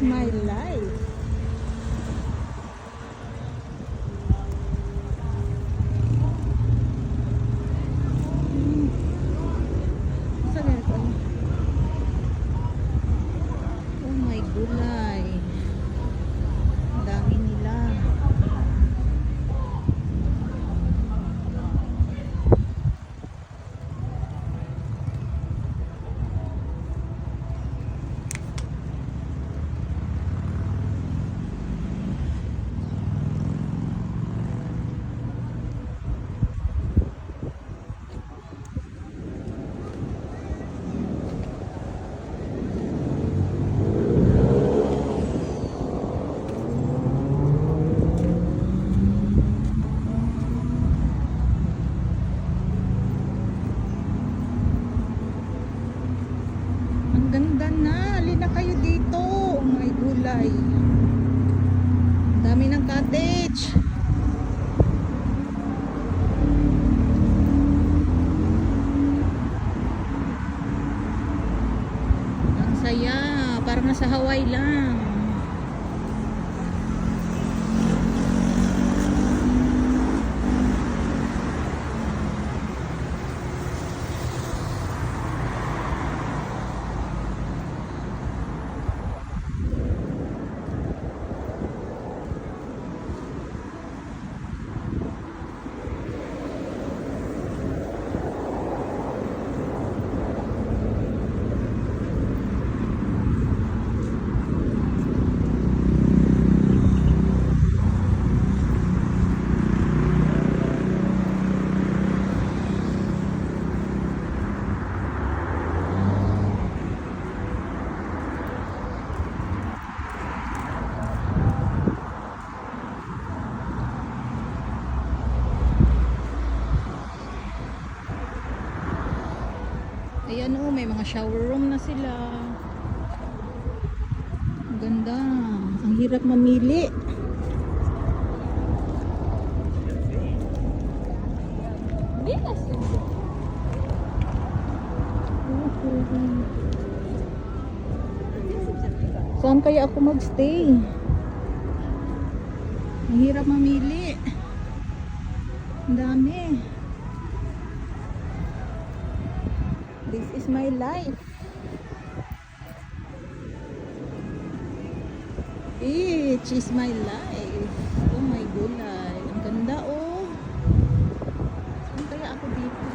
is my life. Saan na ito? Oh my gulay. Ang dami nila. Ganda na, alin na kayo dito. Oh my gulay. Dami ng cottage. Ang saya, parang nasa Hawaii lang. Ayan oh, may mga shower room na sila. Ang ganda. Ang hirap mamili. Saan kaya ako magstay? Ang hirap mamili. Ang dami. This is my life. Beach is my life. Oh my gulay. Ang ganda oh. Saan kaya ako dito?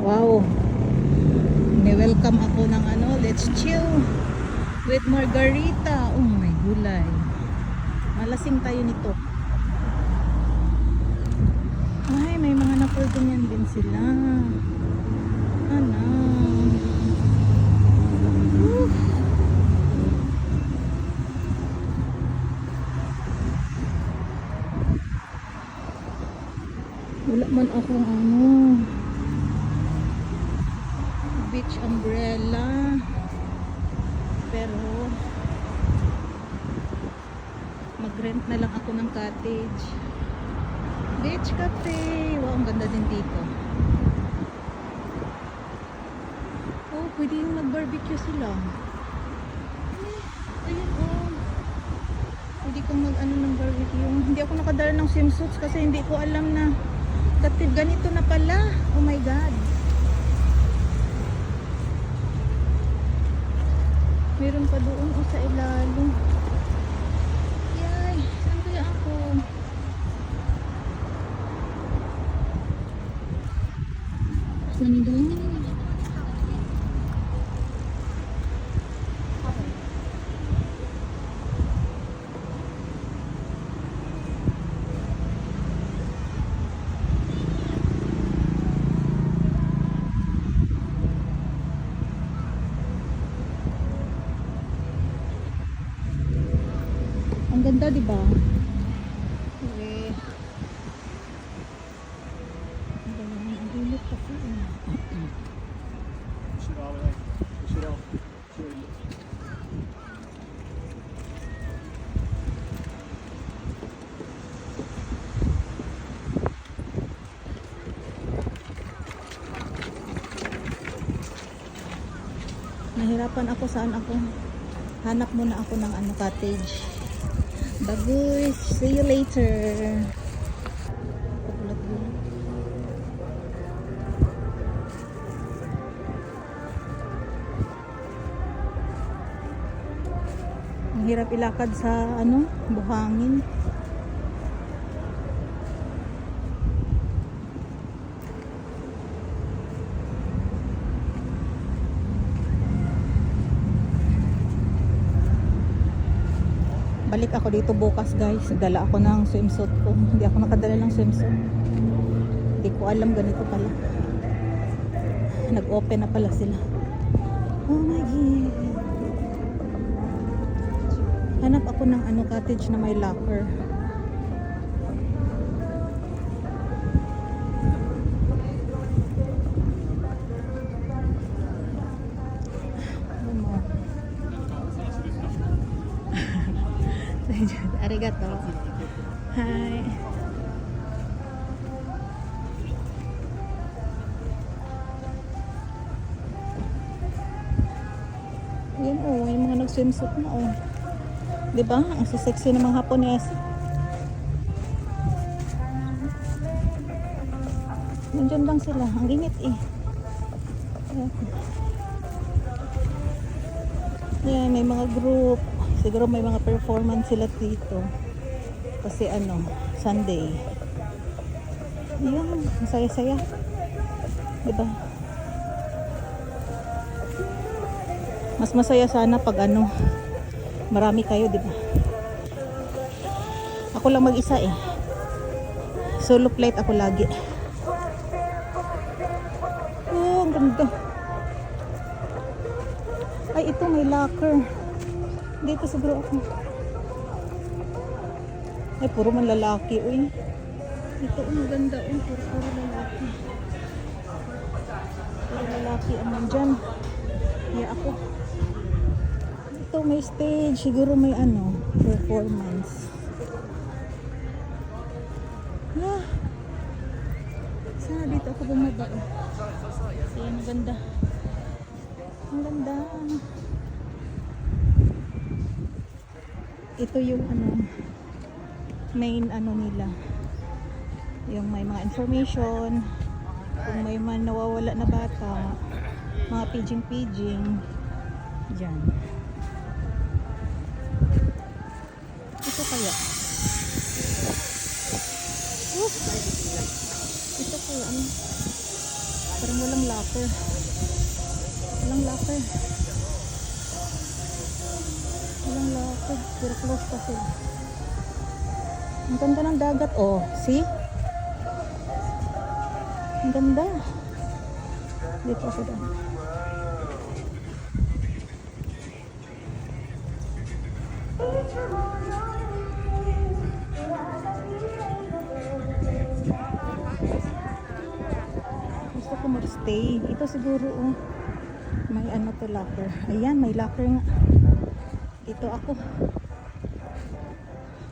Wow. Ni-welcome ako ng ano, let's chill with margarita. Oh my gulay. Malasing tayo nito. Ay, may mga napultungan din sila. Ano? Wala man akong ano beach umbrella, pero mag-rent na lang ako ng cottage. Beach cafe. Wow, ang ganda din dito. Oh, pwede yung mag-barbecue sila. Ayun oh. Pwede kong mag-ano ng barbecue. Hindi ako nakadala ng swimsuits kasi hindi ko alam na ganito na pala. Oh my God. Meron pa doon o sa ilalim. Yay, saan kaya ako? Saan doon? Ang ganda, di ba? Okay. Ang ganda ng agulot kasi. Nahirapan ako saan ako Hanap muna ako ng ano cottage. Bagus. See you later. Pagulat-gulat. Ang hirap ilakad sa ano, buhangin. Balik ako dito bukas guys. Dala ako ng swimsuit ko. Hindi ako nakadala ng swimsuit. Hindi ko alam ganito pala. Nag-open na pala sila. Oh my God. Hanap ako ng ano cottage na may locker. Arigato. Hi. Yan oh, yung mga nag-swimsuit na oh. 'Di ba? Ang sexy ng mga Hapones. Nandiyan lang sila. Ang init eh. Yan, may mga group. Siguro may mga performance sila dito. Kasi ano, Sunday. Ayan, masaya-saya. Diba? Mas masaya sana pag ano, marami kayo, diba? Ako lang mag-isa eh. Solo flight ako lagi. Oh, ang ganda. Ay, ito may locker. Dito siguro ako. Ay, puro man lalaki. Uy. Ito, ang ganda. Uy, puro lalaki. Puro lalaki ang nandyan. Kaya ako. Ito, may stage. Siguro may ano, performance. Ah. Sana dito ako bumaba. Ayan, ang ganda. Ang ganda. Ito yung ano main ano nila, yung may mga information kung may man nawawala na bata, mga paging dyan. Ito kaya ito kaya ano, parang walang locker pero close kasi. Ang ganda ng dagat oh, see? Ang ganda. Dito ako doon. Gusto ko mag-stay. Ito siguro oh, may ano to locker. Ayan, may locker nga. Ito ako.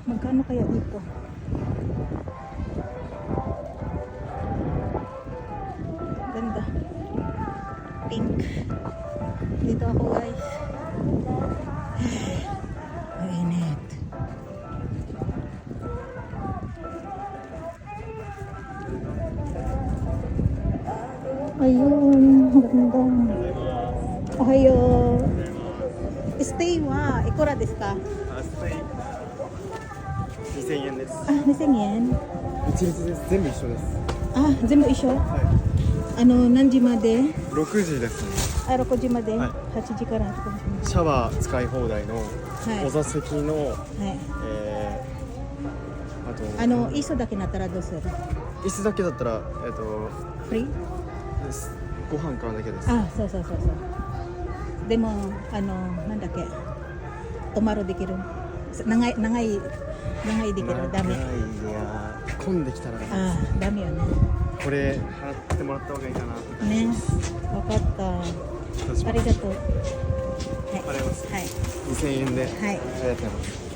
Magkano kaya dito? Ganda. Pink. Dito ako guys. Mainit. Ayun. Ganda. Ohayo. Stay wa. Ikura desu ka? 2000円です。あ、2000円。一日です。全部一緒です。あ、全部一緒。何時まで？ 6時ですね。あ、6時まで。はい8時から8時。シャワー使い放題のはいお座席の、はい。あと椅子だけなったらどうする？椅子だけだったらフリー？ですご飯買うだけです。あ、そうそうそうそう。でもなんだっけ、泊まるできる。長いできる。ダメ。いや混んできたらあ、ダメよね。これ払ってもらった方がいいかなって感じね、です。わかった。どうします？ありがとう。はい。払います。はい。 2000円で、はい。ありがとうございます。